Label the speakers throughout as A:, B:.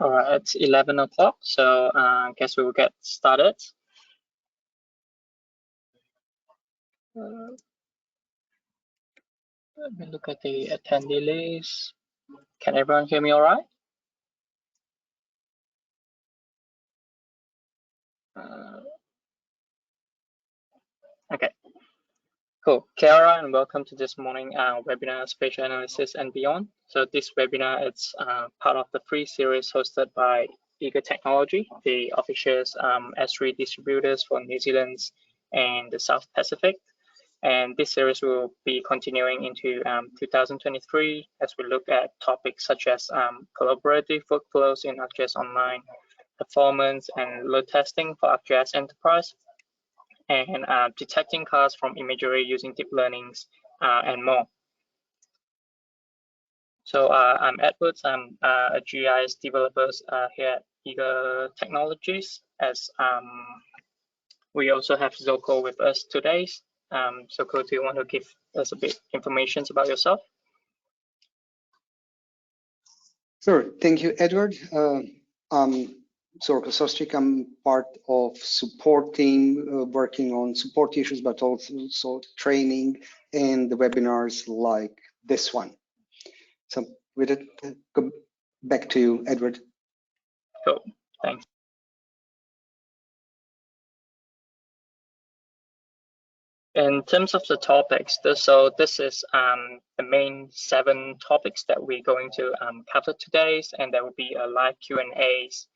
A: All right, it's 11 o'clock, so I guess we will get started. Let me look at the attendee list. Can everyone hear me all right? Okay, cool. Kiara, and welcome to this morning webinar, Spatial Analysis and Beyond. So this webinar, it's part of the free series hosted by Eager Technology, the official S3 distributors for New Zealand and the South Pacific. And this series will be continuing into 2023 as we look at topics such as collaborative workflows in ArcGIS Online, performance and load testing for ArcGIS Enterprise, and detecting cars from imagery using deep learnings and more. So I'm Edwards. I'm a GIS developer here at Eager Technologies. As we also have Zoko with us today. Zoko, do you want to give us a bit information about yourself?
B: Sure. Thank you, Edward. I'm Zorko Sostic. I'm part of support team working on support issues, but also training and the webinars like this one. So with it, go back to you, Edward.
A: Cool. Thanks. In terms of the topics, so this is the main 7 topics that we're going to cover today, and there will be a live Q&As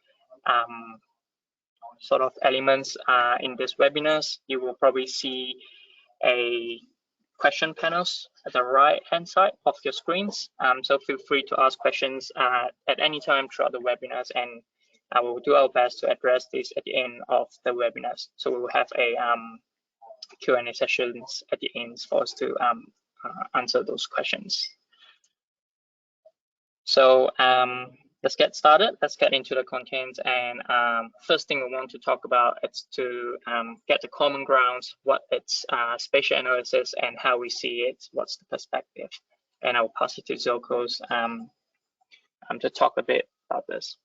A: sort of elements in this webinars. You will probably see a question panels at the right-hand side of your screens. So feel free to ask questions at any time throughout the webinars, and I will do our best to address this at the end of the webinars. So we will have a Q&A sessions at the end for us to answer those questions. So let's get started. Let's get into the content. And first thing we want to talk about is to get the common grounds, what it's spatial analysis and how we see it, what's the perspective. And I'll pass it to Zoko's to talk a bit about this.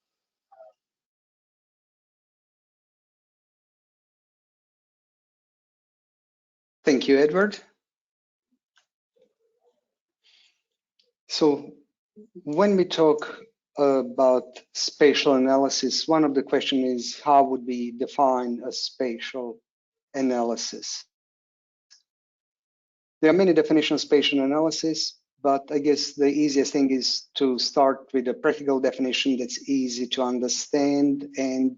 B: Thank you, Edward. So when we talk about spatial analysis, one of the questions is how would we define a spatial analysis? There are many definitions of spatial analysis, but I guess the easiest thing is to start with a practical definition that's easy to understand. And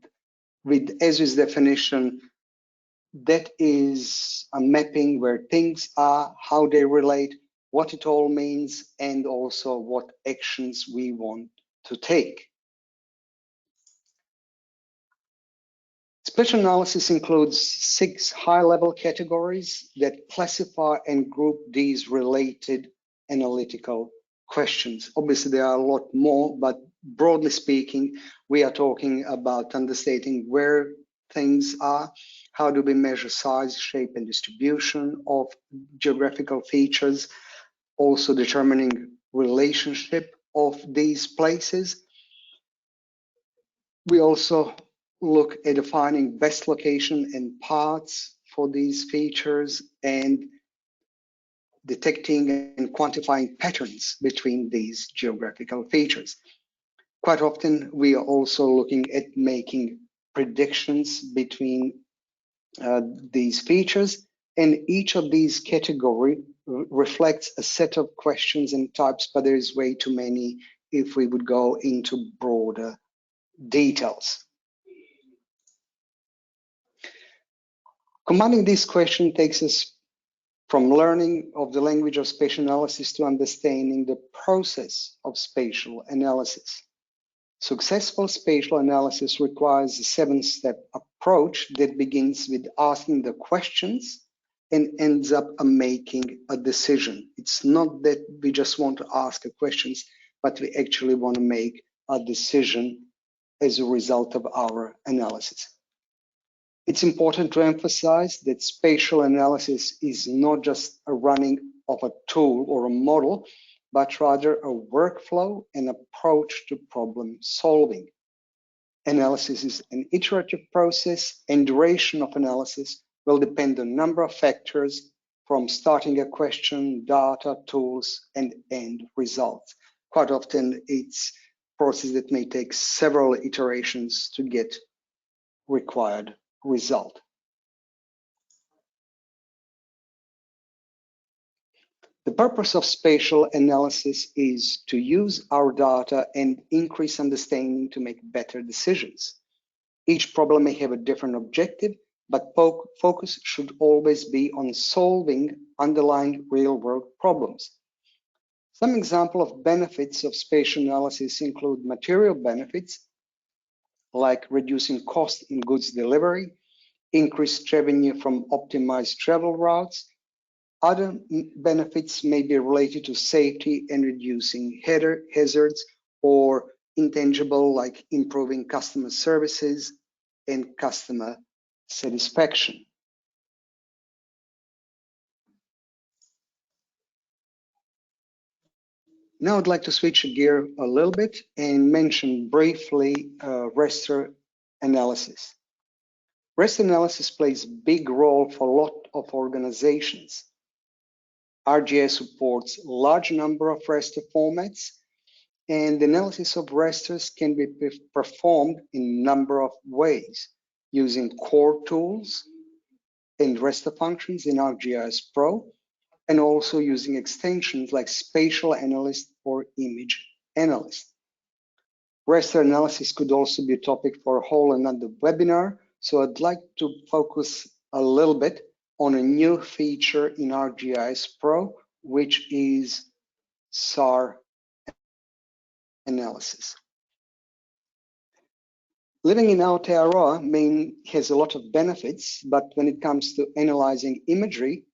B: with Ezri's definition, that is a mapping where things are, how they relate, what it all means, and also what actions we want to take. Spatial analysis includes 6 high-level categories that classify and group these related analytical questions. Obviously, there are a lot more, but broadly speaking, we are talking about understanding where things are, how do we measure size, shape, and distribution of geographical features, also determining relationship of these places. We also look at defining best location and paths for these features and detecting and quantifying patterns between these geographical features. Quite often, we are also looking at making predictions between these features, and each of these categories reflects a set of questions and types, but there is way too many if we would go into broader details. Combining this question takes us from learning of the language of spatial analysis to understanding the process of spatial analysis. Successful spatial analysis requires a 7-step approach that begins with asking the questions and ends up making a decision. It's not that we just want to ask the questions, but we actually want to make a decision as a result of our analysis. It's important to emphasize that spatial analysis is not just a running of a tool or a model, but rather a workflow and approach to problem solving. Analysis is an iterative process, and duration of analysis will depend on a number of factors, from starting a question, data, tools, and end results. Quite often, it's a process that may take several iterations to get required result. The purpose of spatial analysis is to use our data and increase understanding to make better decisions. Each problem may have a different objective, but focus should always be on solving underlying real-world problems. Some examples of benefits of spatial analysis include material benefits, like reducing cost in goods delivery, increased revenue from optimized travel routes. Other benefits may be related to safety and reducing hazards, or intangible, like improving customer services and customer satisfaction. Now I'd like to switch gear a little bit and mention briefly raster analysis. Raster analysis plays a big role for a lot of organizations. ArcGIS supports a large number of raster formats, and the analysis of rasters can be performed in a number of ways, using core tools and raster functions in ArcGIS Pro, and also using extensions like Spatial Analyst or Image Analyst. Raster analysis could also be a topic for a whole another webinar, so I'd like to focus a little bit on a new feature in ArcGIS Pro, which is SAR analysis. Living in Aotearoa has a lot of benefits, but when it comes to analyzing imagery,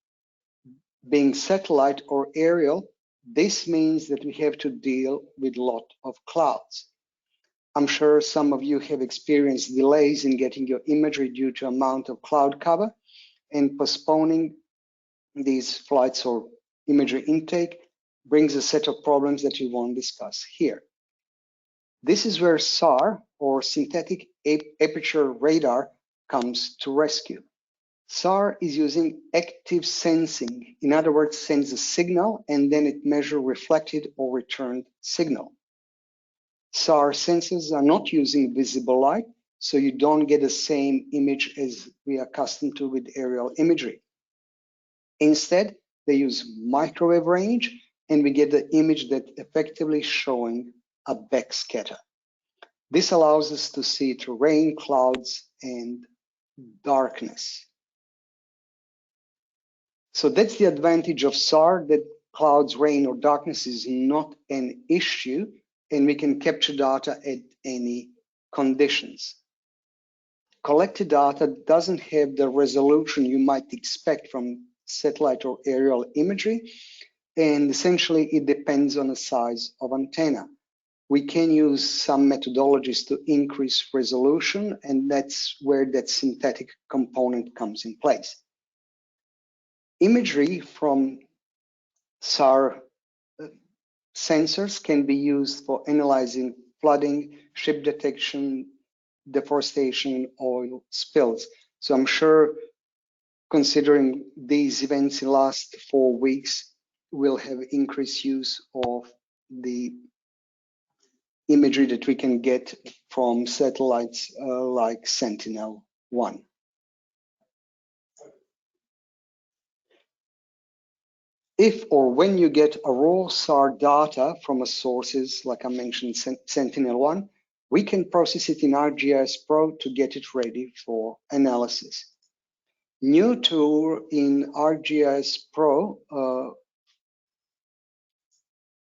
B: being satellite or aerial, this means that we have to deal with a lot of clouds. I'm sure some of you have experienced delays in getting your imagery due to amount of cloud cover, and postponing these flights or imagery intake brings a set of problems that we won't discuss here. This is where SAR, or synthetic aperture radar, comes to rescue. SAR is using active sensing. In other words, sends a signal and then it measures reflected or returned signal. SAR sensors are not using visible light, so you don't get the same image as we are accustomed to with aerial imagery. Instead, they use microwave range, and we get the image that effectively showing a backscatter. This allows us to see through rain, clouds, and darkness. So that's the advantage of SAR, that clouds, rain, or darkness is not an issue, and we can capture data at any conditions. Collected data doesn't have the resolution you might expect from satellite or aerial imagery, and essentially it depends on the size of antenna. We can use some methodologies to increase resolution, and that's where that synthetic component comes in place. Imagery from SAR sensors can be used for analyzing flooding, ship detection, deforestation, oil spills. So I'm sure, considering these events in the last 4 weeks, we'll have increased use of the imagery that we can get from satellites like Sentinel-1. If or when you get a raw SAR data from a sources, like I mentioned, Sentinel-1, we can process it in ArcGIS Pro to get it ready for analysis. New tool in ArcGIS Pro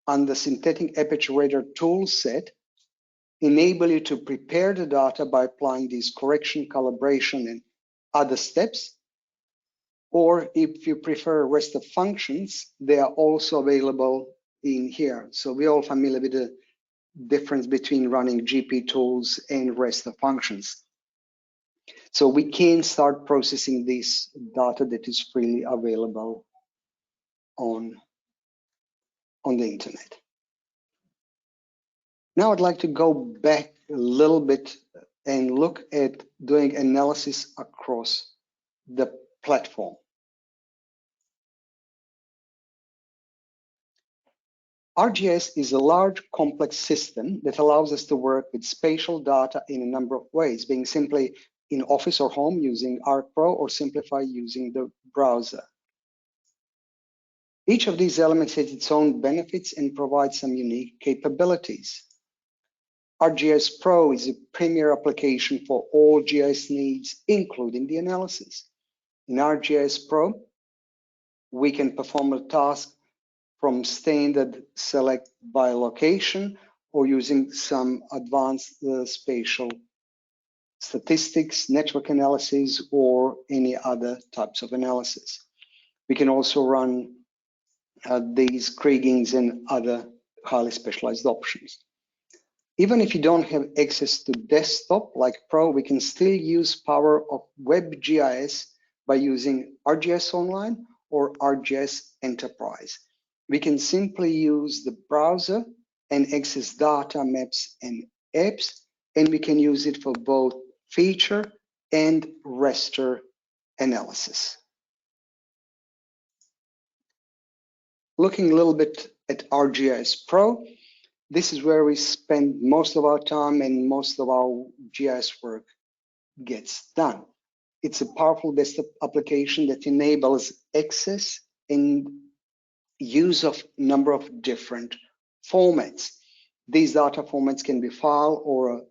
B: under synthetic aperture radar tool set enable you to prepare the data by applying these correction, calibration, and other steps. Or if you prefer raster functions, they are also available in here. So we're all familiar with the difference between running GP tools and raster functions. So we can start processing this data that is freely available on the internet. Now I'd like to go back a little bit and look at doing analysis across the platform. ArcGIS is a large, complex system that allows us to work with spatial data in a number of ways, being simply in office or home using ArcPro, or simplify using the browser. Each of these elements has its own benefits and provides some unique capabilities. ArcGIS Pro is a premier application for all GIS needs, including the analysis. In ArcGIS Pro, we can perform a task from standard select by location or using some advanced spatial statistics, network analysis, or any other types of analysis. We can also run these krigings and other highly specialized options. Even if you don't have access to desktop like Pro, we can still use power of WebGIS by using ArcGIS Online or ArcGIS Enterprise. We can simply use the browser and access data, maps, and apps, and we can use it for both feature and raster analysis. Looking a little bit at ArcGIS Pro, this is where we spend most of our time and most of our GIS work gets done. It's a powerful desktop application that enables access and use of a number of different formats. These data formats can be file or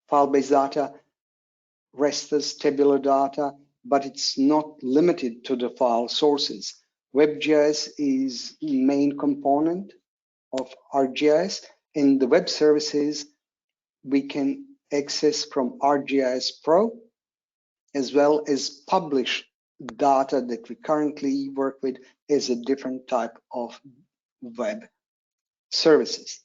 B: file-based data, rasters, tabular data, but it's not limited to the file sources. WebGIS is the main component of ArcGIS, and the web services we can access from ArcGIS Pro, as well as publish data that we currently work with as a different type of web services.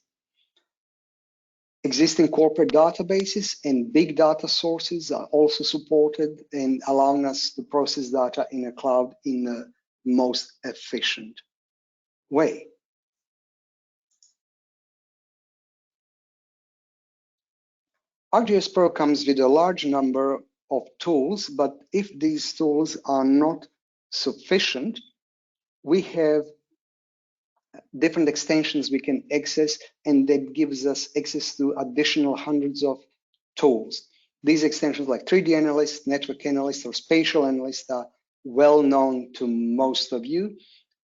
B: Existing corporate databases and big data sources are also supported and allowing us to process data in a cloud in the most efficient way. ArcGIS Pro comes with a large number of tools, but if these tools are not sufficient, we have different extensions we can access, and that gives us access to additional hundreds of tools. These extensions like 3D Analyst, Network Analyst, or Spatial Analyst are well known to most of you,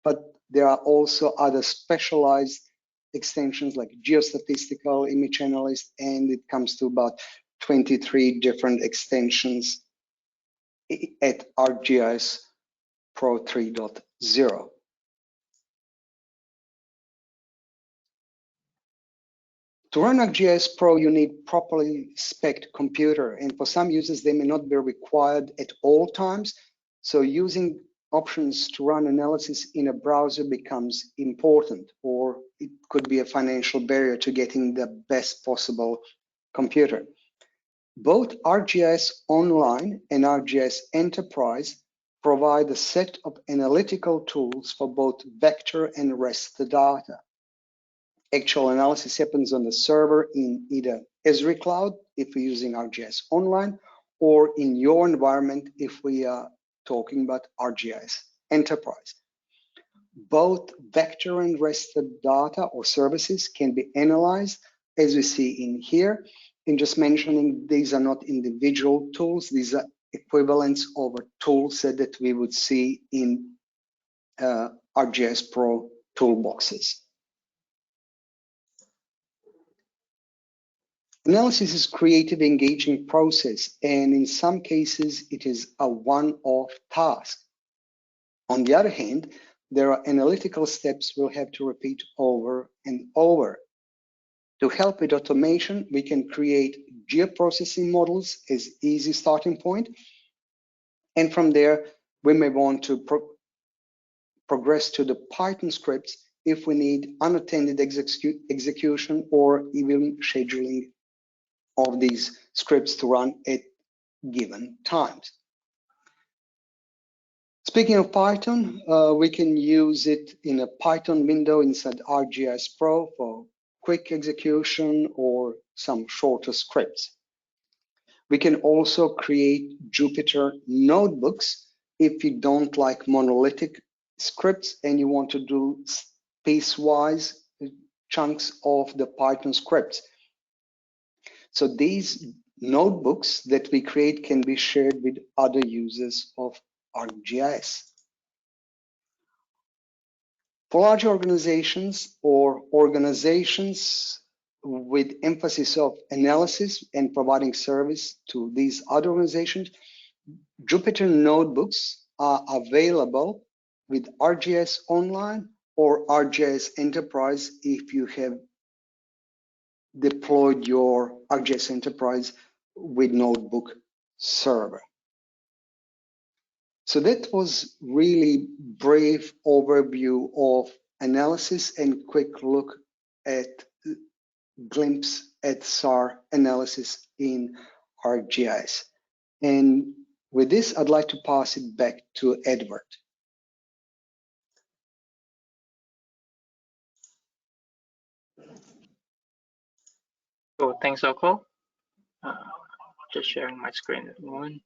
B: but there are also other specialized extensions like Geostatistical, Image Analyst, and it comes to about 23 different extensions at ArcGIS Pro 3.0. To run ArcGIS Pro, you need properly spec'd computer, and for some users, they may not be required at all times. So using options to run analysis in a browser becomes important, or it could be a financial barrier to getting the best possible computer. Both ArcGIS Online and ArcGIS Enterprise provide a set of analytical tools for both vector and raster data. Actual analysis happens on the server in either Esri Cloud, if we're using ArcGIS Online, or in your environment, if we are talking about ArcGIS Enterprise. Both vector and raster data or services can be analyzed, as we see in here. In just mentioning, these are not individual tools, these are equivalents of a tool set that we would see in ArcGIS Pro toolboxes. Analysis is a creative, engaging process, and in some cases, it is a one-off task. On the other hand, there are analytical steps we'll have to repeat over and over. To help with automation, we can create geoprocessing models as easy starting point, and from there, we may want to progress to the Python scripts if we need unattended execution or even scheduling of these scripts to run at given times. Speaking of Python, we can use it in a Python window inside ArcGIS Pro for quick execution or some shorter scripts. We can also create Jupyter notebooks if you don't like monolithic scripts and you want to do piecewise chunks of the Python scripts. So these notebooks that we create can be shared with other users of ArcGIS. For large organizations or organizations with emphasis of analysis and providing service to these other organizations, Jupyter notebooks are available with ArcGIS Online or ArcGIS Enterprise if you have deployed your ArcGIS Enterprise with Notebook Server. So that was really brief overview of analysis and quick look at glimpse at SAR analysis in ArcGIS. And with this, I'd like to pass it back to Edward.
A: Cool, thanks, Oko. Just sharing my screen at the moment.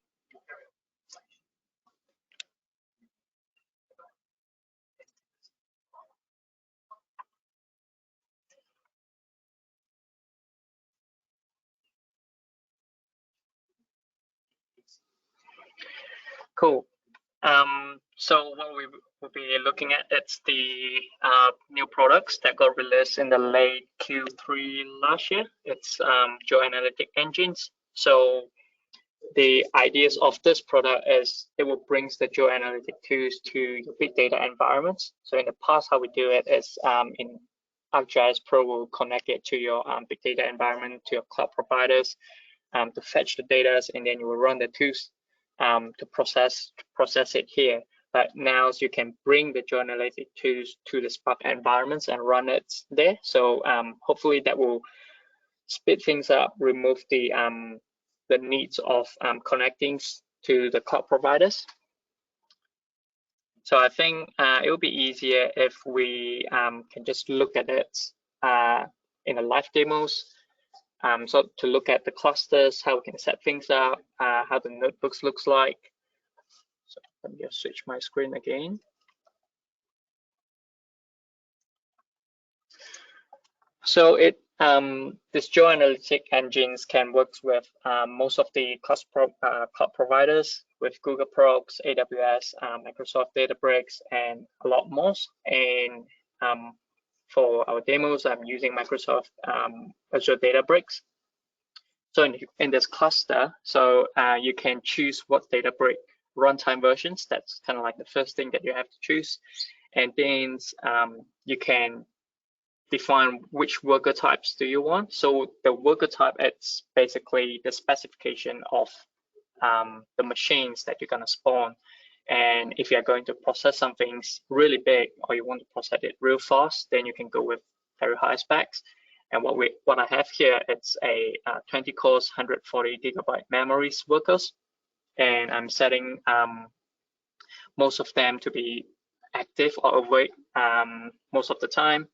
A: Cool. So what we will be looking at, it's the new products that got released in the late Q3 last year. It's geoanalytic engines. So the ideas of this product is it will bring the geoanalytic tools to your big data environments. So in the past, how we do it is in ArcGIS Pro will connect it to your big data environment, to your cloud providers, to fetch the data, and then you will run the tools to process it here. But now you can bring the geoanalytic tools to the Spark environments and run it there. So hopefully that will speed things up, remove the needs of connecting to the cloud providers. So I think it will be easier if we can just look at it in a live demos. So to look at the clusters, how we can set things up, how the notebooks looks like. So let me just switch my screen again. So this geoanalytic engines can work with most of the cloud providers, with Google Procs, AWS, Microsoft Databricks, and a lot more. And for our demos, I'm using Microsoft Azure Databricks. So in this cluster, so you can choose what Databricks runtime versions. That's kind of like the first thing that you have to choose. And then you can define which worker types do you want. So the worker type, it's basically the specification of the machines that you're going to spawn. And if you're going to process something really big or you want to process it real fast, then you can go with very high specs. And what I have here, it's a 20 cores, 140 gigabyte memories workers. And I'm setting most of them to be active or awake most of the time.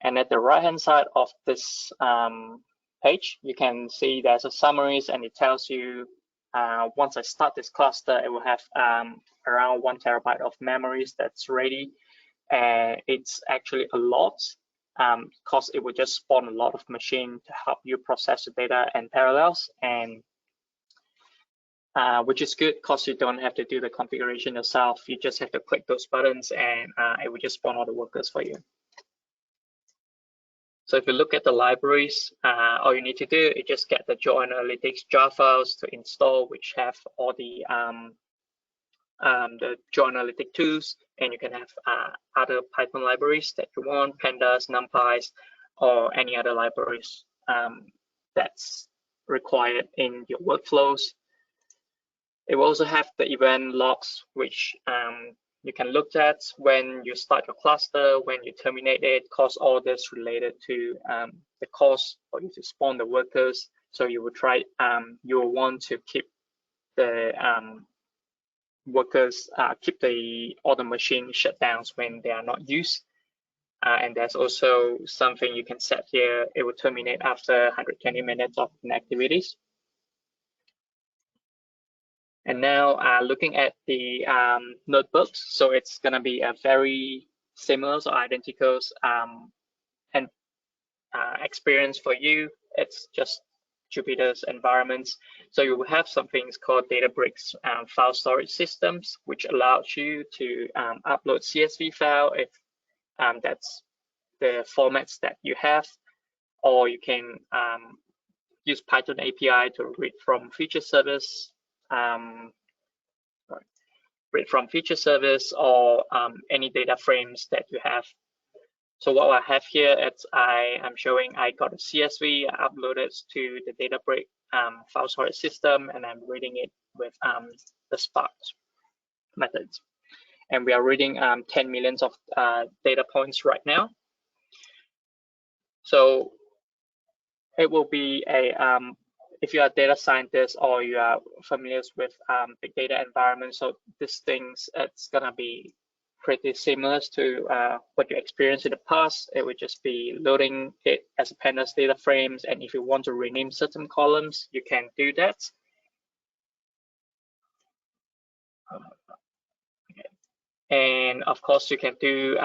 A: And at the right-hand side of this page, you can see there's a summaries, and it tells you once I start this cluster, it will have around 1 terabyte of memories that's ready. It's actually a lot because it will just spawn a lot of machine to help you process the data and parallels, and which is good because you don't have to do the configuration yourself. You just have to click those buttons and it will just spawn all the workers for you. So if you look at the libraries, all you need to do is just get the geoanalytics jar files to install, which have all the geoanalytic tools, and you can have other Python libraries that you want, pandas, numpys, or any other libraries that's required in your workflows. It will also have the event logs, which you can look at when you start your cluster, when you terminate it, cause all this related to the cost for you to spawn the workers, So you will try, you will want to keep the workers, keep all the machine shutdowns when they are not used. And there's also something you can set here. It will terminate after 120 minutes of inactivities. And now looking at the notebooks, so it's going to be a very similar or identical and experience for you. It's just Jupyter's environments. So you will have some things called Databricks file storage systems, which allows you to upload CSV file if that's the formats that you have, or you can use Python API to read from feature service, or any data frames that you have. So what I have here is I'm showing I got a CSV, I uploaded to the Databricks file storage system, and I'm reading it with the Spark methods. And we are reading 10 millions of data points right now. So it will be a, if you are a data scientist or you are familiar with big data environments, so these things, it's gonna be pretty similar to what you experienced in the past. It would just be loading it as a pandas data frames, and if you want to rename certain columns, you can do that. And of course, you can do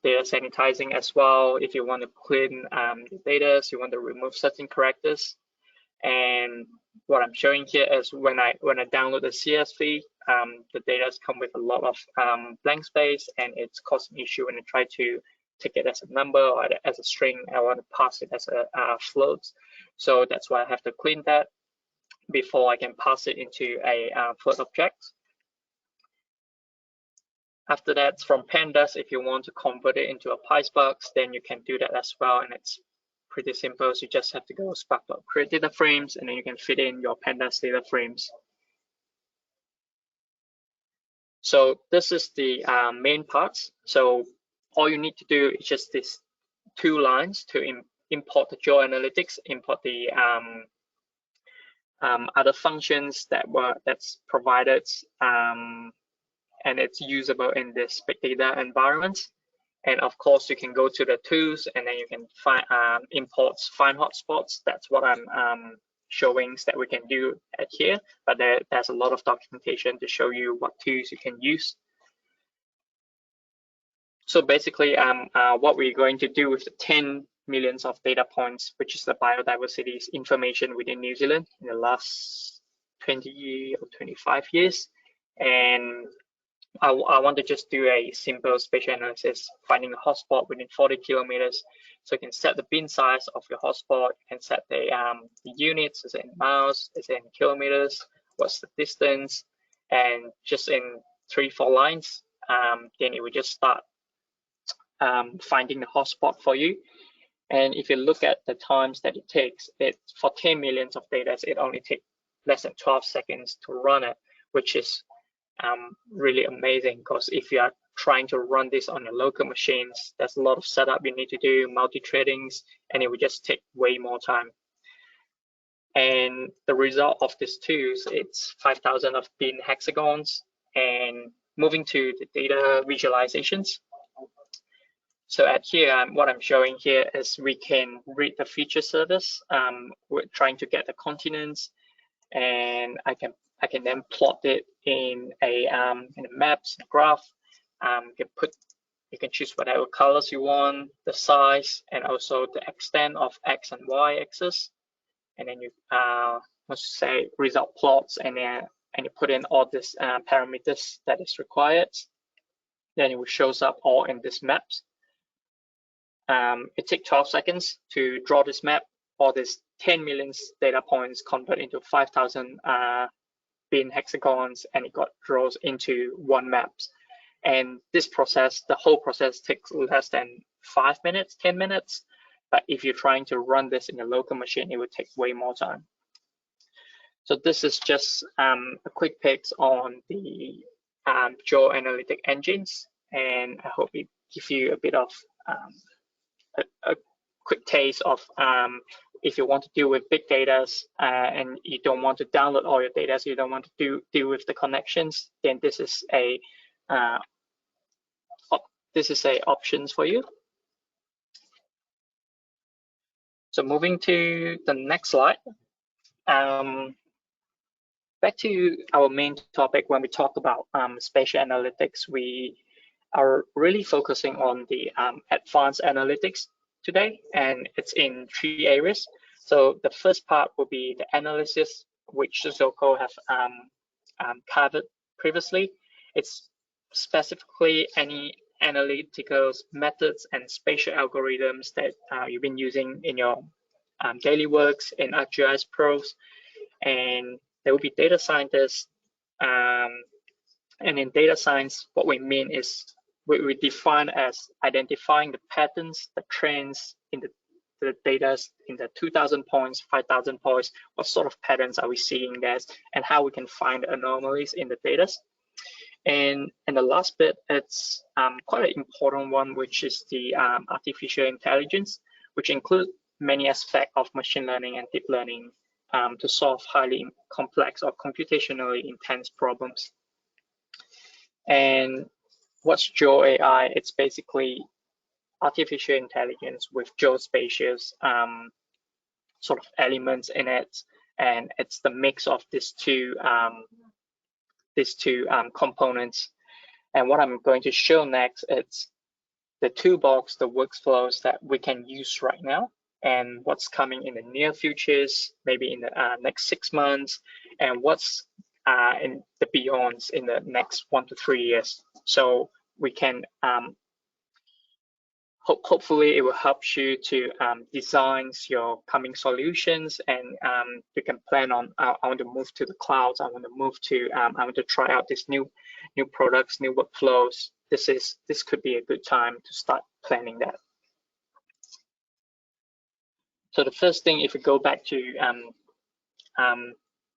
A: data sanitizing as well. If you want to clean the data, so you want to remove certain characters. And what I'm showing here is when I download the CSV, the data come with a lot of blank space, and it's causing issue when I try to take it as a number or as a string. I want to pass it as a float. So that's why I have to clean that before I can pass it into a float object. After that, from pandas, if you want to convert it into a PySpark, then you can do that as well, and it's pretty simple. So you just have to go spark.create data frames, and then you can fit in your pandas data frames. So this is the main parts. So all you need to do is just these two lines to import the GeoAnalytics, import the other functions that's provided, and it's usable in this big data environment. And of course, you can go to the tools, and then you can find find hotspots. That's what I'm showing that we can do at here. But there's a lot of documentation to show you what tools you can use. So basically, what we're going to do with the 10 millions of data points, which is the biodiversity information within New Zealand in the last 20 or 25 years, and I want to just do a simple spatial analysis, finding a hotspot within 40 kilometers. So you can set the bin size of your hotspot, you can set the units, is it in miles, is it in kilometers, what's the distance, and just in 3-4 lines, then it will just start finding the hotspot for you. And if you look at the times that it takes, for 10 millions of data, it only takes less than 12 seconds to run it, which is really amazing, because if you are trying to run this on your local machines, there's a lot of setup you need to do, multi-threadings, and it would just take way more time. And the result of these tools, it's 5,000 of bin hexagons. And moving to the data visualizations. So at here, what I'm showing here is we can read the feature service. We're trying to get the continents, and I can then plot it in a maps graph. You can choose whatever colors you want, the size, and also the extent of X and Y axis. And then you let's say result plots, and you put in all these parameters that is required. Then it will shows up all in this maps. It takes 12 seconds to draw this map. All these 10 million data points convert into 5,000 bin hexagons, and it got draws into one map. And this process, the whole process takes less than 5 minutes, 10 minutes. But if you're trying to run this in a local machine, it would take way more time. So this is just a quick pick on the GeoAnalytic engines, and I hope it gives you a bit of a quick taste of if you want to deal with big data and you don't want to download all your data, so you don't want to deal with the connections, then this is a options for you. So moving to the next slide. Back to our main topic, when we talk about spatial analytics, we are really focusing on the advanced analytics today, and it's in 3 areas. So the first part will be the analysis, which Zoko have covered previously. It's specifically any analytical methods and spatial algorithms that you've been using in your daily works in ArcGIS Pros, and there will be data scientists. And in data science, what we mean is we define as identifying the patterns, the trends in the data in the 2,000 points, 5,000 points. What sort of patterns are we seeing there, and how we can find anomalies in the data. And the last bit, it's quite an important one, which is the artificial intelligence, which includes many aspects of machine learning and deep learning to solve highly complex or computationally intense problems. And what's GeoAI? It's basically artificial intelligence with geospatial sort of elements in it, and it's the mix of these two components. And what I'm going to show next is the toolbox, the workflows that we can use right now, and what's coming in the near futures, maybe in the next 6 months, and what's in the beyonds in the next 1 to 3 years. So we can hopefully it will help you to design your coming solutions, and you can plan on I want to move to the clouds, I want to move to I want to try out these new products, new workflows. This could be a good time to start planning that. So the first thing, if we go back to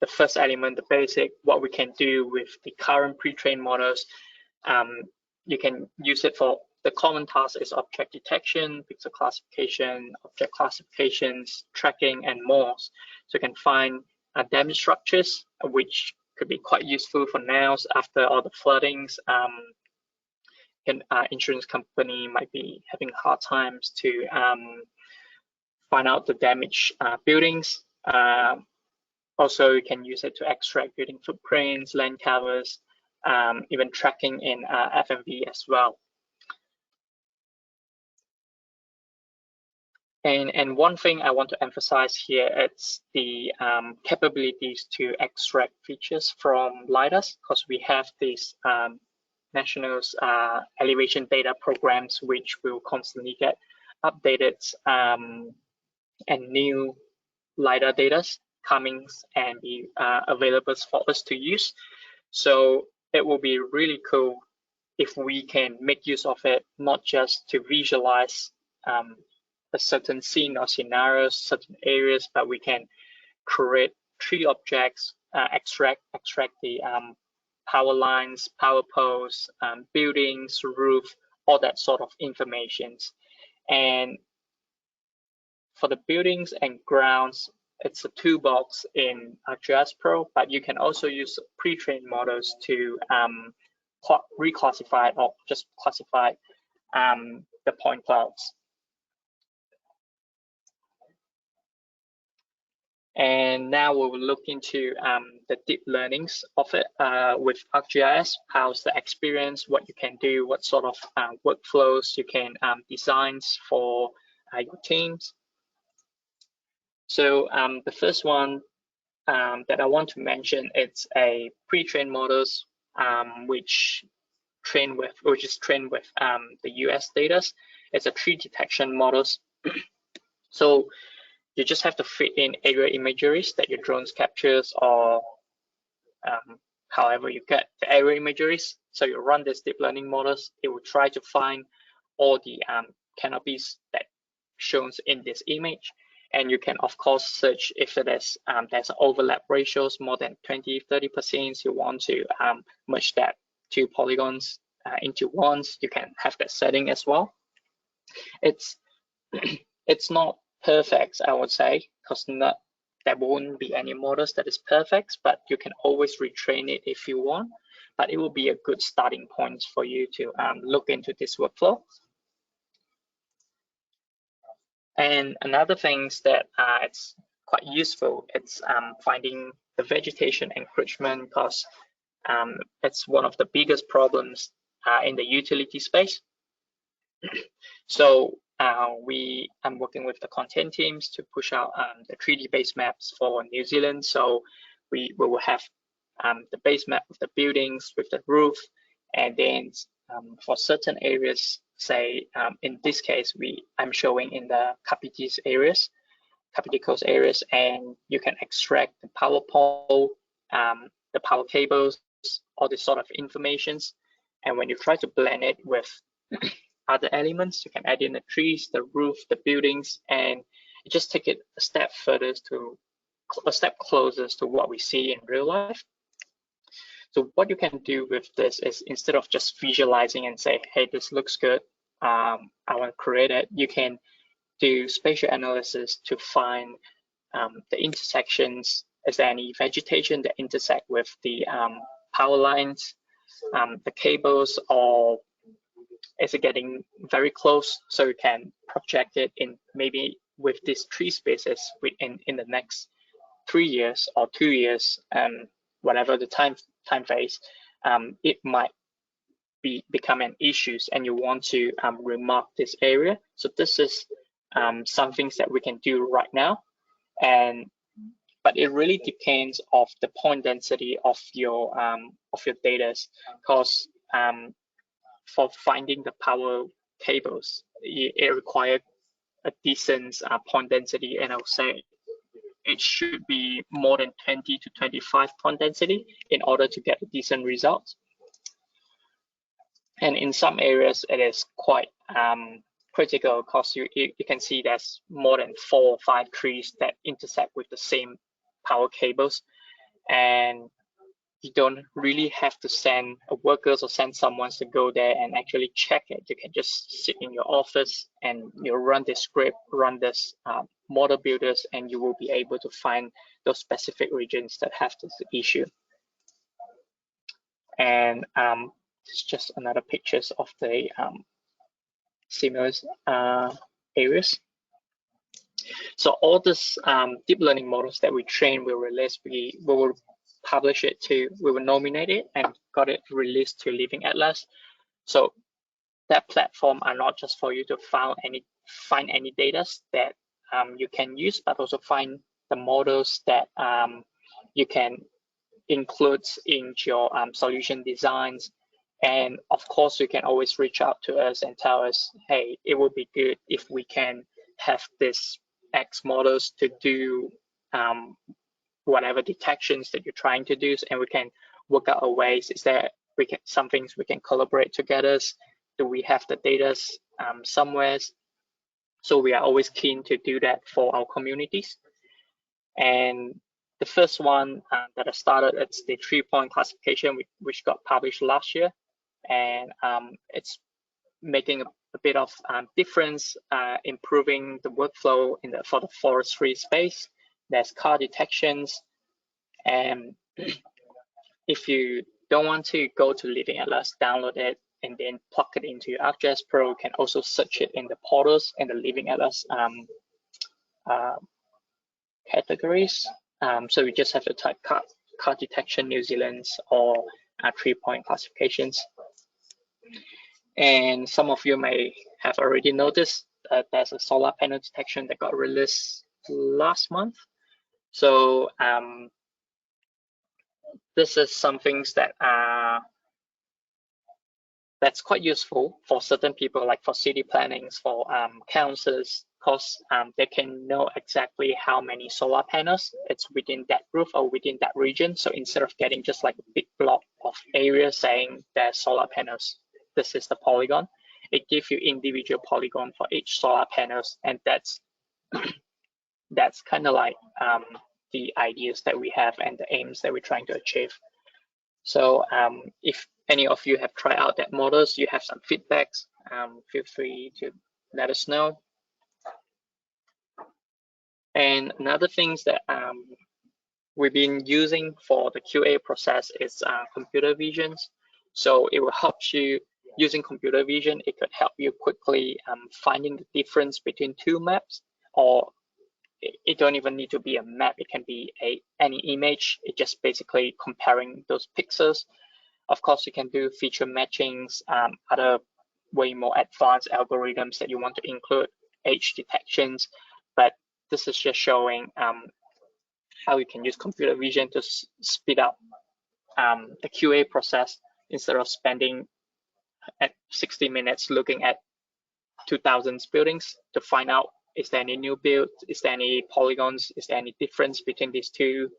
A: the first element, the basic, what we can do with the current pre-trained models, you can use it for the common task is object detection, pixel classification, object classifications, tracking, and more. So you can find damage structures, which could be quite useful for now after all the floodings. Insurance company might be having hard times to find out the damaged buildings. Also, you can use it to extract building footprints, land covers, even tracking in FMV as well. And one thing I want to emphasize here, it's the capabilities to extract features from LiDARs, because we have these national elevation data programs, which will constantly get updated, and new LiDAR data coming and be available for us to use. So it will be really cool if we can make use of it, not just to visualize a certain scene or scenarios, certain areas, but we can create 3 objects, extract the power lines, power poles, buildings, roof, all that sort of information. And for the buildings and grounds, it's a toolbox in ArcGIS Pro, but you can also use pre-trained models to reclassify or just classify the point clouds. And now we will look into the deep learnings of it with ArcGIS. How's the experience, what you can do, what sort of workflows you can design for your teams. So the first one that I want to mention, it's a pre-trained models which is trained with the US data. It's a tree detection models. So you just have to fit in aerial imageries that your drones captures, or however you get the aerial imageries. So you run this deep learning models, it will try to find all the canopies that shows in this image. And you can of course search if it is there's overlap ratios more than 20-30%. You want to merge that 2 polygons into ones. You can have that setting as well. It's not perfect, I would say, because there won't be any models that is perfect, but you can always retrain it if you want. But it will be a good starting point for you to look into this workflow. And another thing that it's quite useful, it's finding the vegetation encroachment, because it's one of the biggest problems in the utility space. So I'm working with the content teams to push out the 3D base maps for New Zealand. So we will have the base map of the buildings with the roof, and then for certain areas, say in this case, I'm showing in the Kapiti Coast areas, and you can extract the power pole, the power cables, all this sort of informations. And when you try to blend it with other elements, you can add in the trees, the roof, the buildings, and you just take it a step closer to what we see in real life. So what you can do with this is, instead of just visualizing and say, hey, this looks good, I want to create it, you can do spatial analysis to find the intersections. Is there any vegetation that intersect with the power lines, the cables, or is it getting very close? So you can project it in maybe with these tree species in the next 3 years or 2 years, whatever the time phase, it might become an issue, and you want to remark this area. So this is some things that we can do right now, but it really depends of the point density of your data, because for finding the power cables, it requires a decent point density, and I would say it should be more than 20 to 25 point density in order to get a decent result. And in some areas, it is quite critical, because you can see there's more than 4 or 5 trees that intersect with the same power cables, and you don't really have to send workers or send someone to go there and actually check it. You can just sit in your office and you run this script, run this model builders, and you will be able to find those specific regions that have this issue. And it's just another pictures of the similar areas. So all this deep learning models that we train, we release, we will publish it to, we will nominate it and got it released to Living Atlas. So that platform are not just for you to find any data that you can use, but also find the models that you can include in your solution designs. And of course, you can always reach out to us and tell us, hey, it would be good if we can have this X models to do whatever detections that you're trying to do, and we can work out a ways. Is there some things we can collaborate together? Do we have the data somewhere? So we are always keen to do that for our communities. And the first one that I started, it's the 3-point classification, which got published last year, and it's making a bit of difference, improving the workflow for the forestry space. There's car detections, and if you don't want to go to Living Atlas, download it and then plug it into your ArcGIS Pro. You can also search it in the portals and the Living Atlas categories. So you just have to type car detection New Zealand or 3-point classifications. And some of you may have already noticed that there's a solar panel detection that got released last month. So this is some things that that's quite useful for certain people, like for city plannings, for councils, because they can know exactly how many solar panels it's within that roof or within that region. So instead of getting just like a big block of area saying there's solar panels, this is the polygon, it gives you individual polygon for each solar panels, and that's kind of like the ideas that we have and the aims that we're trying to achieve. So if any of you have tried out that models, you have some feedbacks, feel free to let us know. And another things that we've been using for the QA process is computer visions. So it will help you using computer vision. It could help you quickly finding the difference between two maps, or it don't even need to be a map. It can be any image. It's just basically comparing those pixels. Of course, you can do feature matchings, other way more advanced algorithms that you want to include, age detections, but this is just showing how you can use computer vision to speed up the QA process instead of spending at 60 minutes looking at 2,000 buildings to find out, is there any new build, is there any polygons, is there any difference between these two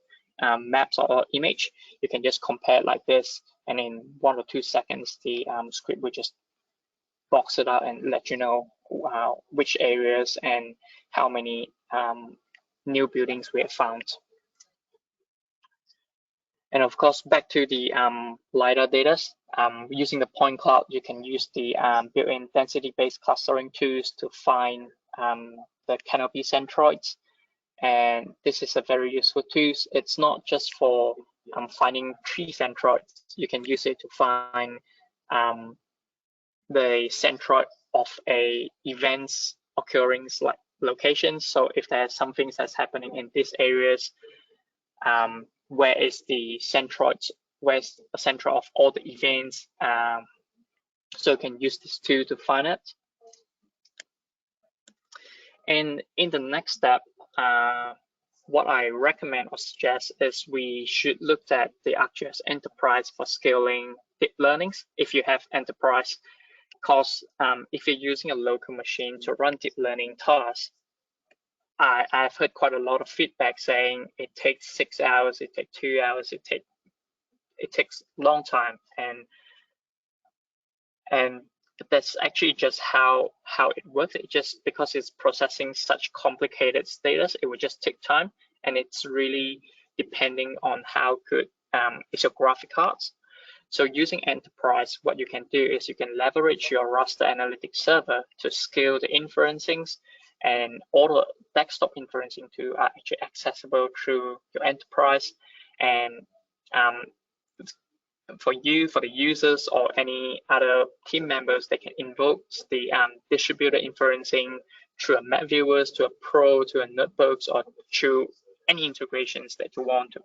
A: maps or image. You can just compare it like this, and in 1 or 2 seconds, the script will just box it out and let you know which areas and how many new buildings we have found. And of course, back to the LiDAR data, using the point cloud, you can use the built-in density-based clustering tools to find the canopy centroids. And this is a very useful tool. It's not just for finding tree centroids. You can use it to find the centroid of a events occurring like locations. So if there's something that's happening in these areas, where is the centroids? Where's the center of all the events? So you can use this tool to find it. And in the next step, what I recommend or suggest is we should look at the ArcGIS Enterprise for scaling deep learnings if you have enterprise. Because if you're using a local machine to run deep learning tasks, I've heard quite a lot of feedback saying it takes 6 hours, it takes 2 hours, it takes a long time, and that's actually just how it works. It just because it's processing such complicated data, it will just take time, and it's really depending on how good is your graphic cards. So using Enterprise, what you can do is you can leverage your raster analytics server to scale the inferencings, and all the desktop inferencing too are actually accessible through your Enterprise. And for the users or any other team members, they can invoke the distributed inferencing through a map viewers, to a pro, to a notebooks, or through any integrations that you want to.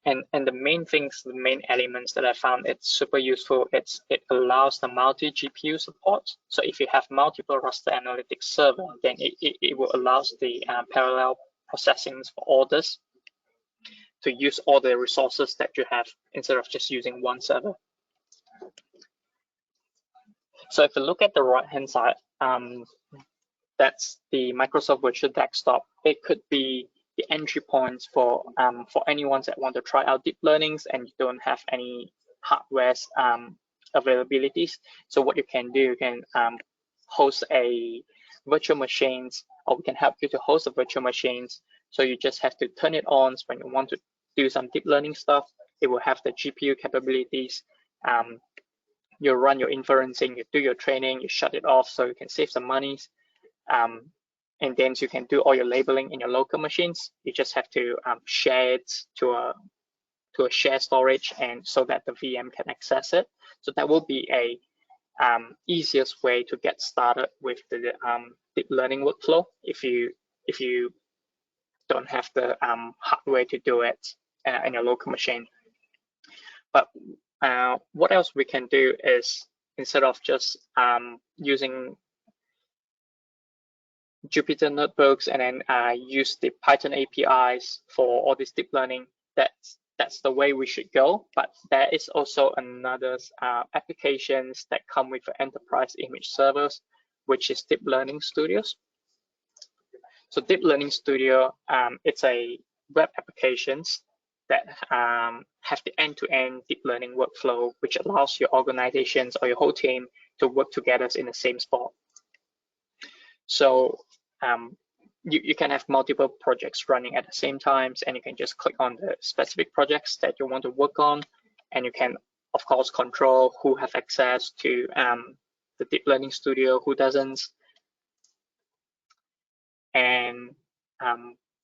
A: And the main things, the main elements that I found it's super useful, it allows the multi-GPU support. So if you have multiple raster analytics server, then it will allow the parallel processing for all this, to use all the resources that you have instead of just using one server. So if you look at the right-hand side, that's the Microsoft Virtual Desktop. It could be the entry points for anyone that want to try out deep learnings and you don't have any hardware availabilities. So what you can do, you can host a virtual machines, or we can help you to host a virtual machines. So you just have to turn it on when you want to do some deep learning stuff. It will have the GPU capabilities. You run your inferencing, you do your training, you shut it off so you can save some money. And then you can do all your labeling in your local machines. You just have to share it to a shared storage, and so that the VM can access it. So that will be a easiest way to get started with the deep learning workflow if you don't have the hardware to do it in your local machine. But what else we can do is, instead of just using Jupyter notebooks and then use the Python APIs for all this deep learning, that's the way we should go. But there is also another applications that come with enterprise image servers, which is Deep Learning Studios. So Deep Learning Studio, it's a web applications that have the end-to-end deep learning workflow, which allows your organizations or your whole team to work together in the same spot. So you can have multiple projects running at the same time, and you can just click on the specific projects that you want to work on, and you can, of course, control who have access to the Deep Learning Studio, who doesn't. And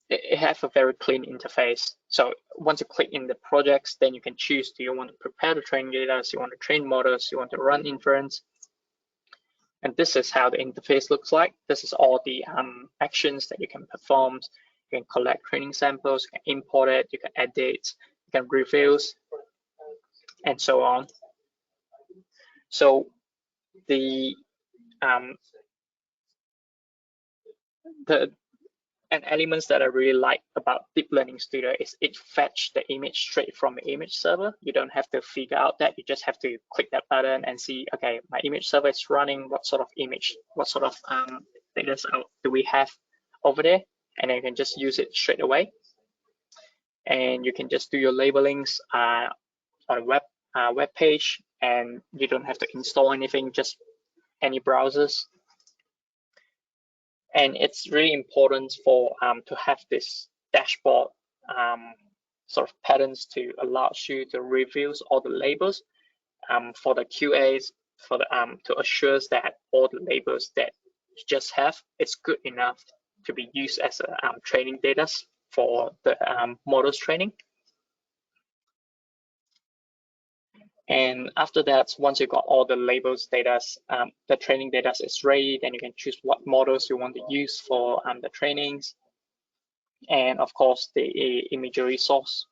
A: it has a very clean interface. So once you click in the projects, then you can choose, do you want to prepare the training data, you want to train models, you want to run inference. And this is how the interface looks like. This is all the actions that you can perform. You can collect training samples, you can import it, you can edit, you can reviews, and so on. So and elements that I really like about Deep Learning Studio is it fetch the image straight from the image server. You don't have to figure out that. You just have to click that button and see, okay, my image server is running. What sort of image, what sort of data do we have over there? And then you can just use it straight away. And you can just do your labelings on a web page, and you don't have to install anything, just any browsers. And it's really important for to have this dashboard sort of patterns to allow you to review all the labels for the QAs, for the to assure that all the labels that you just have is good enough to be used as a training data for the models training. And after that, once you got all the labels data, the training data is ready, then you can choose what models you want to use for the trainings. And of course, the imagery source.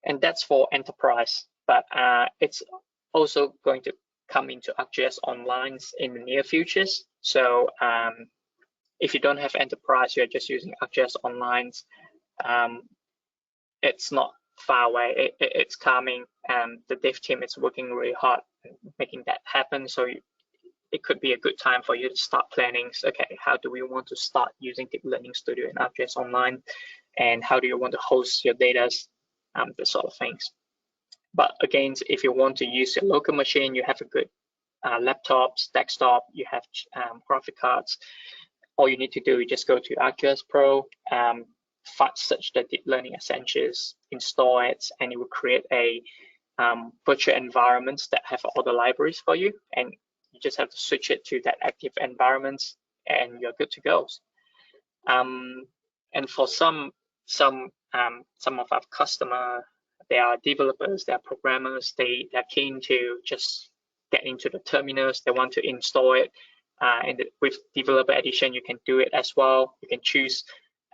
A: And that's for enterprise, but it's also going to come into ArcGIS Online in the near futures. So if you don't have enterprise, you're just using ArcGIS Online, it's not far away. It's coming, and the dev team is working really hard making that happen. So it could be a good time for you to start planning. Okay, how do we want to start using Deep Learning Studio in ArcGIS Online, and how do you want to host your data, this sort of things. But again, if you want to use your local machine, you have a good laptops, desktop, you have graphic cards. All you need to do is just go to ArcGIS Pro, search the Deep Learning Essentials, install it, and it will create a virtual environments that have all the libraries for you, and you just have to switch it to that active environments, and you're good to go. And for some of our customers, they are developers, they are programmers, they're keen to just get into the terminals, they want to install it. And with Developer Edition, you can do it as well. You can choose,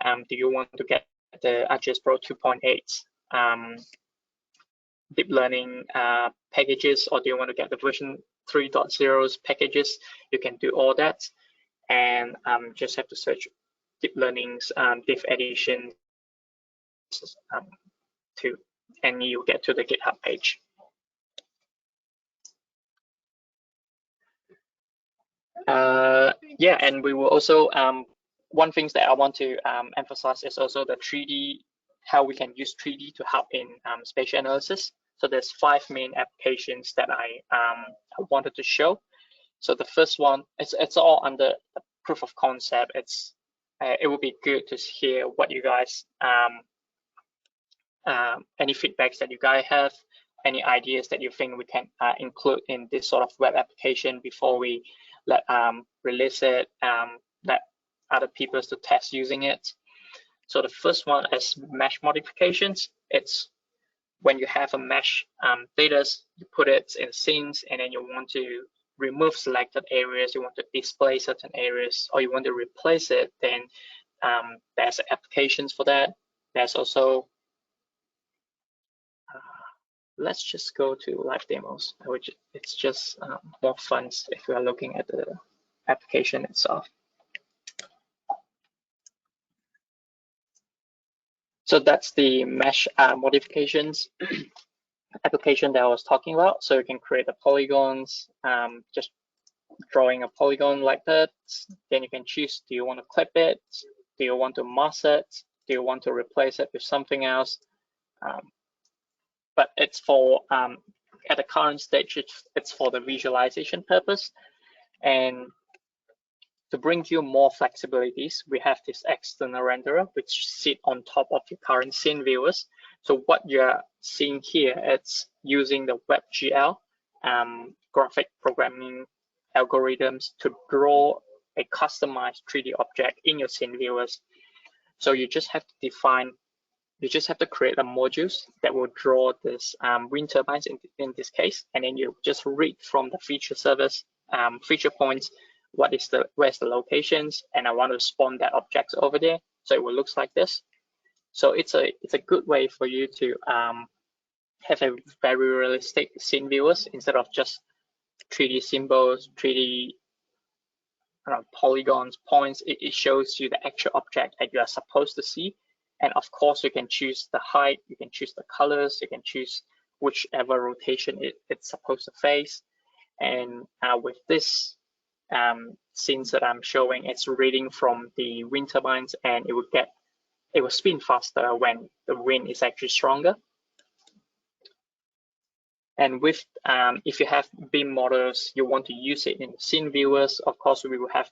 A: do you want to get the ArcGIS Pro 2.8 deep learning packages, or do you want to get the version 3.0's packages? You can do all that, and just have to search Deep Learning's Dev Edition and you get to the GitHub page. Yeah, and we will also, one thing that I want to emphasize is also the 3D, how we can use 3D to help in spatial analysis. So there's 5 main applications that I wanted to show. So the first one, it's all under the proof of concept. It would be good to hear what you guys, any feedbacks that you guys have, any ideas that you think we can include in this sort of web application before we release it, let other people to test using it. So the first one is mesh modifications. It's when you have a mesh data, you put it in scenes, and then you want to remove selected areas, you want to display certain areas, or you want to replace it, then there's applications for that. There's also, let's just go to live demos, which it's just more fun if we are looking at the application itself. So that's the mesh modifications application that I was talking about. So you can create the polygons, just drawing a polygon like that. Then you can choose, do you want to clip it? Do you want to mask it? Do you want to replace it with something else? But it's for, at the current stage, it's for the visualization purpose. And to bring you more flexibilities, we have this external renderer, which sit on top of your current scene viewers. So what you're seeing here, it's using the WebGL graphic programming algorithms to draw a customized 3D object in your scene viewers. So you just have to define, you just have to create a modules that will draw this wind turbines in this case, and then you just read from the feature service, feature points, where's the locations, and I want to spawn that object over there. So it will look like this. So it's a good way for you to have a very realistic scene viewers instead of just 3D symbols, 3D polygons, points. It shows you the actual object that you are supposed to see. And of course, you can choose the height, you can choose the colors, you can choose whichever rotation it's supposed to face. And with this scenes that I'm showing, it's reading from the wind turbines, and it will spin faster when the wind is actually stronger. And with if you have BIM models, you want to use it in scene viewers. Of course, we will have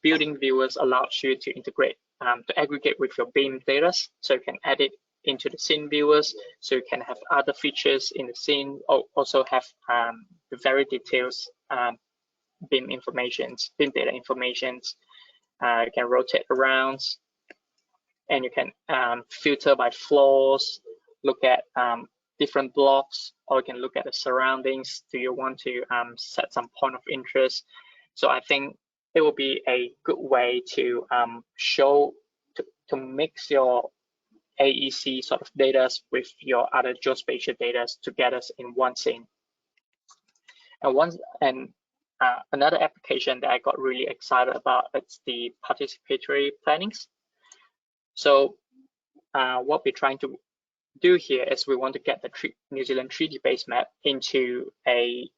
A: building viewers allows you to integrate to aggregate with your BIM data, so you can add it into the scene viewers. So you can have other features in the scene. Also have the very details BIM informations, BIM data informations. You can rotate around, and you can filter by floors, look at different blocks, or you can look at the surroundings. Do you want to set some point of interest? So I think it will be a good way to show, to mix your AEC sort of data with your other geospatial data together in one scene. And another application that I got really excited about, it's the participatory plannings. So what we're trying to do here is we want to get the New Zealand 3D base map into a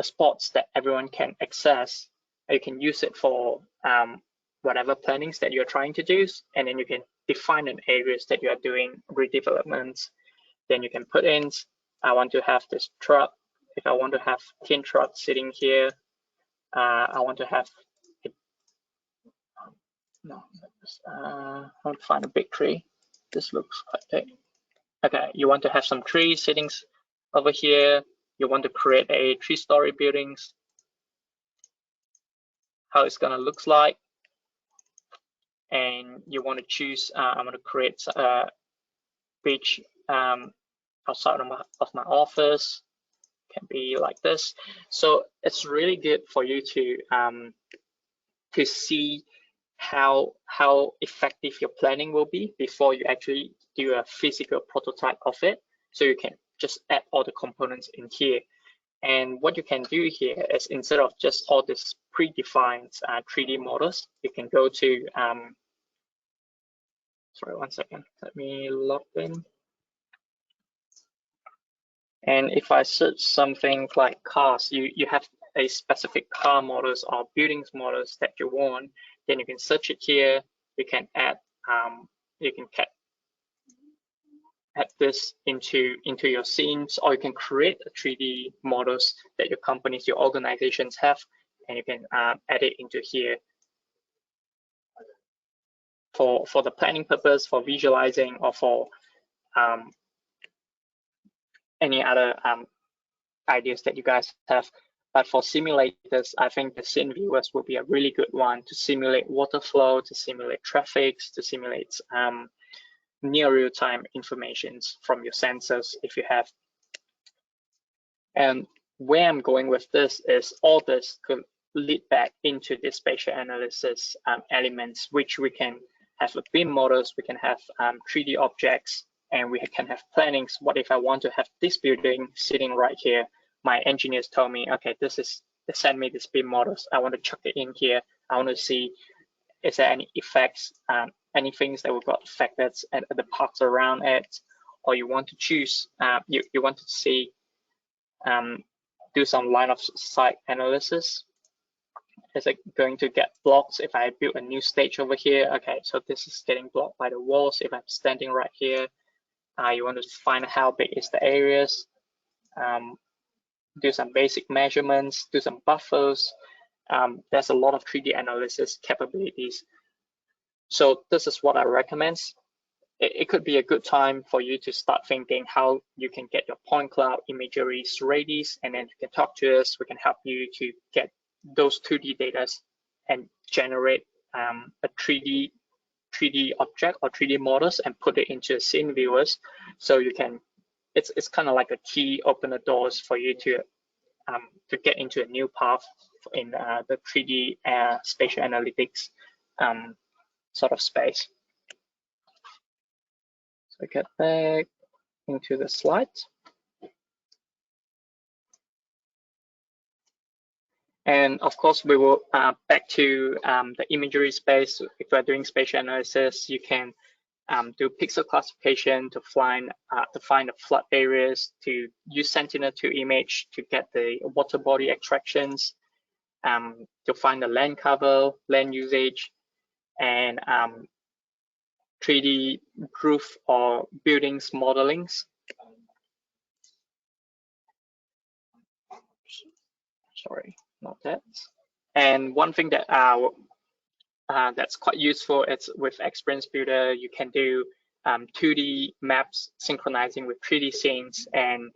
A: spots that everyone can access. You can use it for whatever plannings that you're trying to do, and then you can define an areas that you are doing redevelopments. Then you can put in, I want to have this truck. If I want to have 10 trucks sitting here, I want to have I want to find a big tree. This looks quite big. Okay, you want to have some trees sitting over here. You want to create a 3-story buildings. How it's gonna look like, and you want to choose. I'm gonna create a beach outside of my office. Can be like this. So it's really good for you to see how effective your planning will be before you actually do a physical prototype of it. So you can just add all the components in here. And what you can do here is, instead of just all this predefined 3D models, you can go to, sorry, one second, let me log in. And if I search something like cars, you have a specific car models or buildings models that you want, then you can search it here. You can add, you can add this into your scenes, or you can create 3D models that your companies, your organizations have, and you can add it into here for the planning purpose, for visualizing, or for any other ideas that you guys have. But for simulators, I think the scene viewers will be a really good one to simulate water flow, to simulate traffic, to simulate near real-time informations from your sensors if you have. And where I'm going with this is, all this could lead back into the spatial analysis elements, which we can have a BIM models, we can have 3D objects, and we can have plannings. What if I want to have this building sitting right here? My engineers told me, okay, they send me this BIM models. I want to chuck it in here. I want to see, is there any effects, any things that we've got affected at the parts around it, or you want to choose, you want to see, do some line of sight analysis. Is it going to get blocked if I build a new stage over here? Okay, so this is getting blocked by the walls. If I'm standing right here, you want to find how big is the areas, do some basic measurements, do some buffers. There's a lot of 3D analysis capabilities. So this is what I recommend. It could be a good time for you to start thinking how you can get your point cloud imageries ready, and then you can talk to us. We can help you to get those 2D data and generate a 3D object or 3D models and put it into scene viewers. So you can, it's kind of like a key opener doors for you to get into a new path in the 3D spatial analytics sort of space. So get back into the slides. And of course, we will back to the imagery space. If we're doing spatial analysis, you can do pixel classification to find the flood areas, to use Sentinel-2 image to get the water body extractions, to find the land cover, land usage, and 3D roof or buildings modelings. Sorry, not that. And one thing that that's quite useful is with Experience Builder, you can do 2D maps synchronizing with 3D scenes, and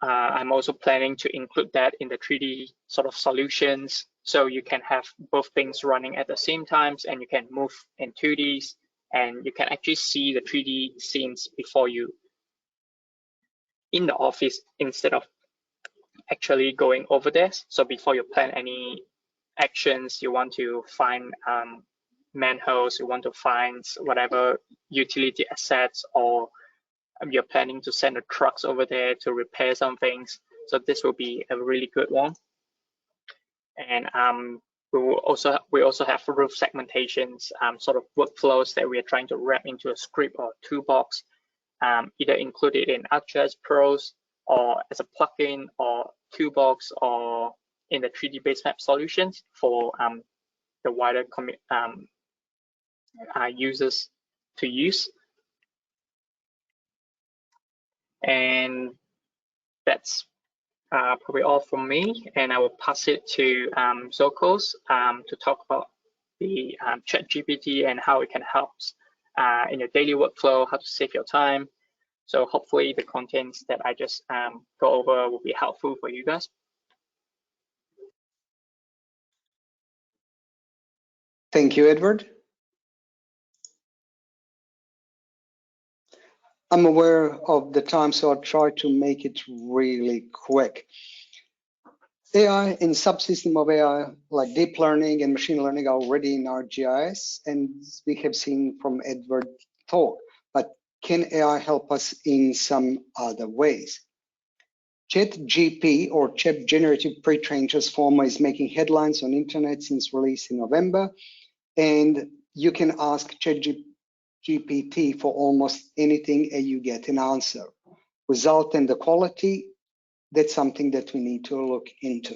A: I'm also planning to include that in the 3D sort of solutions, so you can have both things running at the same times, and you can move in 2Ds, and you can actually see the 3D scenes before you in the office instead of actually going over there. So before you plan any actions, you want to find manholes, you want to find whatever utility assets, or you're planning to send the trucks over there to repair some things. So this will be a really good one. And we also have roof segmentations, sort of workflows that we are trying to wrap into a script or toolbox, either included in ArcGIS Pros or as a plugin or toolbox or in the 3D base map solutions for the wider users to use. And that's probably all from me, and I will pass it to Zokos to talk about the ChatGPT and how it can help in your daily workflow, how to save your time. So hopefully the contents that I just go over will be helpful for you guys.
B: Thank you, Edward. I'm aware of the time, so I'll try to make it really quick. AI and subsystem of AI, like deep learning and machine learning, are already in ArcGIS, and we have seen from Edward's talk. But can AI help us in some other ways? ChatGPT, or Chat Generative Pre-trained Transformer, is making headlines on internet since release in November, and you can ask ChatGPT for almost anything and you get an answer. Result and the quality, that's something that we need to look into.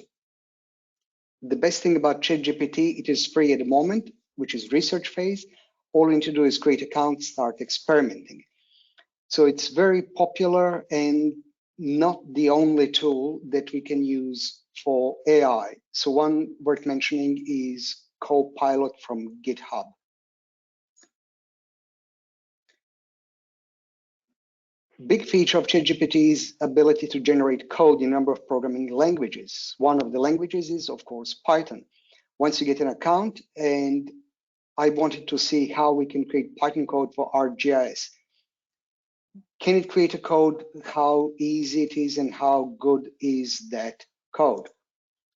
B: The best thing about ChatGPT, it is free at the moment, which is research phase. All you need to do is create account, start experimenting. So it's very popular and not the only tool that we can use for AI. So one worth mentioning is Copilot from GitHub. Big feature of ChatGPT is ability to generate code in a number of programming languages. One of the languages is, of course, Python. Once you get an account, and I wanted to see how we can create Python code for ArcGIS. Can it create a code? How easy it is and how good is that code?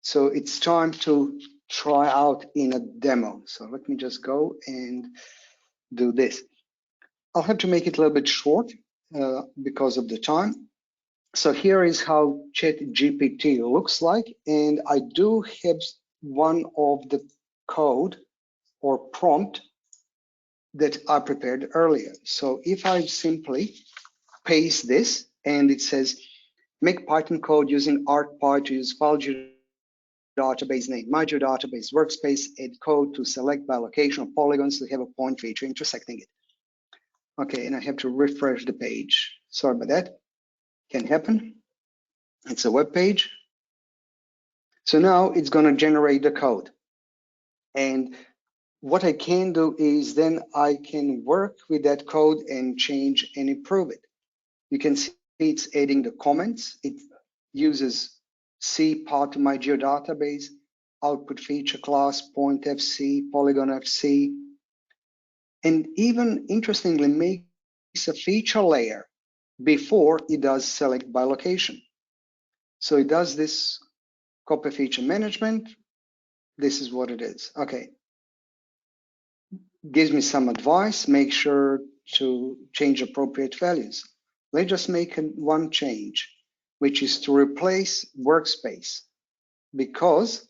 B: So it's time to try out in a demo. So let me just go and do this. I'll have to make it a little bit short because of the time. So here is how ChatGPT looks like. And I do have one of the code or prompt that I prepared earlier. So if I simply paste this and it says, make Python code using ArcPy to use file database name, my database workspace, add code to select by location of polygons to have a point feature intersecting it. Okay, and I have to refresh the page. Sorry about that. Can happen. It's a web page. So now it's going to generate the code. And what I can do is then I can work with that code and change and improve it. You can see it's adding the comments. It uses see part of my geodatabase, output feature class, point FC, polygon FC, and even interestingly makes a feature layer before it does select by location. So it does this copy feature management. This is what it is. Okay. Gives me some advice, make sure to change appropriate values. Let's just make one change, which is to replace workspace, because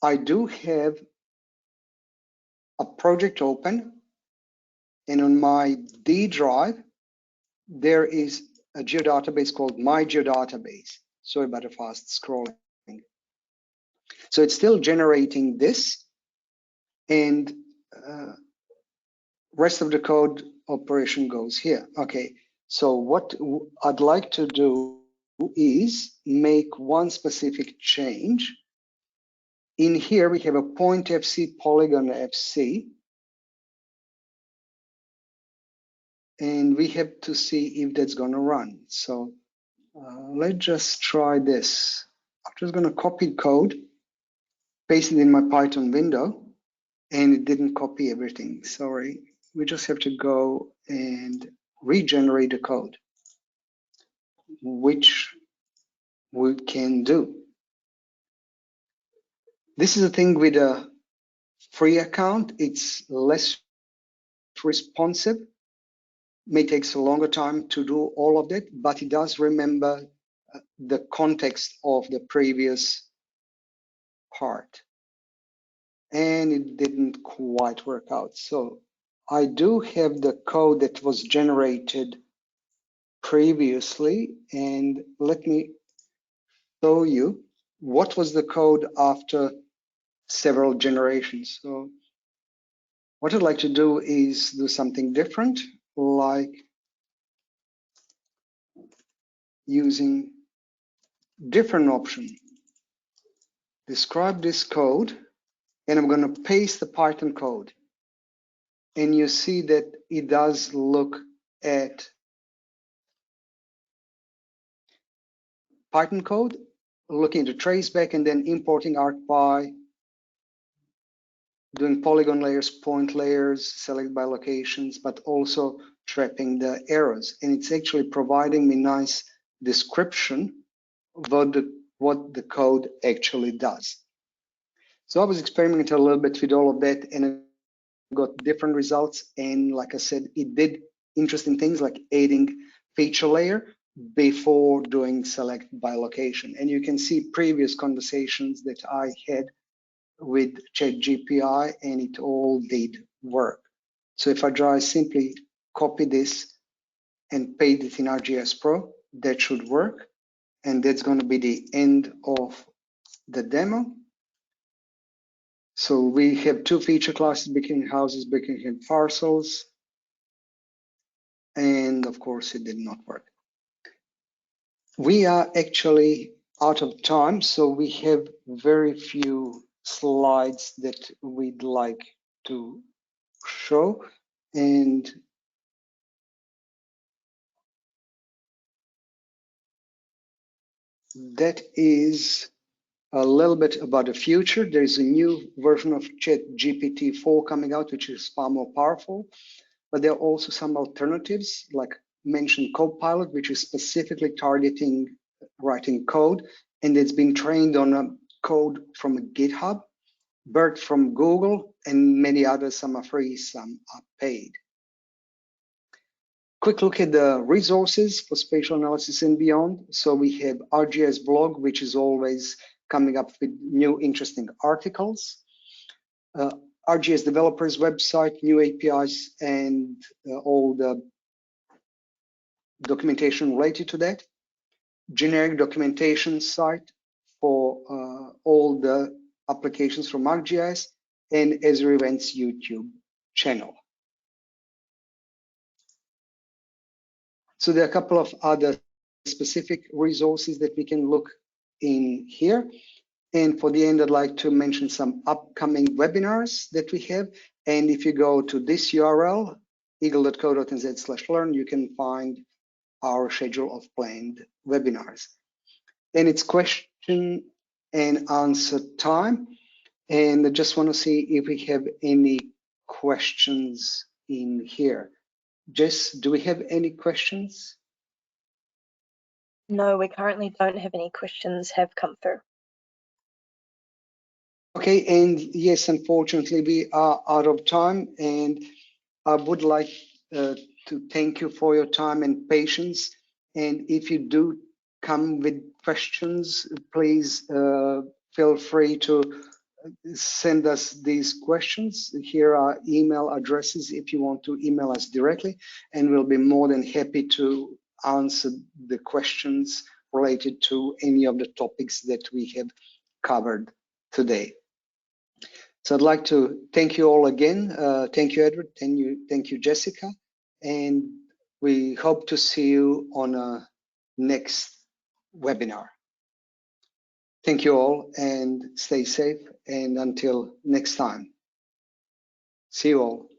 B: I do have a project open, and on my D drive, there is a geodatabase called My Geodatabase. Sorry about the fast scrolling. So it's still generating this, and rest of the code operation goes here. Okay, so what I'd like to do is make one specific change. In here, we have a point FC, polygon FC, and we have to see if that's going to run. So let's just try this. I'm just going to copy code, paste it in my Python window, and it didn't copy everything. Sorry, we just have to go and regenerate the code, which we can do. This is the thing with a free account. It's less responsive, may take a longer time to do all of that, but it does remember the context of the previous part. And it didn't quite work out. So I do have the code that was generated previously, and let me show you what was the code after several generations. So what I'd like to do is do something different, like using different option. Describe this code, and I'm going to paste the Python code. And you see that it does look at Python code, looking to traceback and then importing ArcGIS, doing polygon layers, point layers, select by locations, but also trapping the errors. And it's actually providing me nice description of what the code actually does. So I was experimenting a little bit with all of that, and I got different results. And like I said, it did interesting things like adding feature layer before doing select by location. And you can see previous conversations that I had with ChatGPT, and it all did work. So if I try simply copy this and paste it in ArcGIS Pro, that should work. And that's going to be the end of the demo. So we have two feature classes, Buckingham houses, Buckingham parcels, and of course it did not work. We are actually out of time, so we have very few slides that we'd like to show, and that is a little bit about the future. There is a new version of ChatGPT 4 coming out, which is far more powerful, but there are also some alternatives, like mentioned Copilot, which is specifically targeting writing code, and it's been trained on a code from GitHub, BERT from Google, and many others. Some are free, some are paid. Quick look at the resources for spatial analysis and beyond. So we have ArcGIS blog, which is always coming up with new interesting articles. ArcGIS developers website, new APIs, and all the documentation related to that. Generic documentation site for all the applications from ArcGIS, and Esri Events YouTube channel. So there are a couple of other specific resources that we can look in here. And for the end, I'd like to mention some upcoming webinars that we have. And if you go to this URL, eagle.co.nz/learn, you can find our schedule of planned webinars. And it's question question and answer time. And I just want to see if we have any questions in here. Jess, do we have any questions?
C: No, we currently don't have any questions have come through.
B: Okay, and yes, unfortunately, we are out of time, and I would like to thank you for your time and patience. And if you do come with questions, please feel free to send us these questions. Here are email addresses if you want to email us directly, and we'll be more than happy to answer the questions related to any of the topics that we have covered today. So I'd like to thank you all again. Thank you, Edward. Thank you, Jessica. And we hope to see you on a next webinar. Thank you all and stay safe. And until next time, see you all.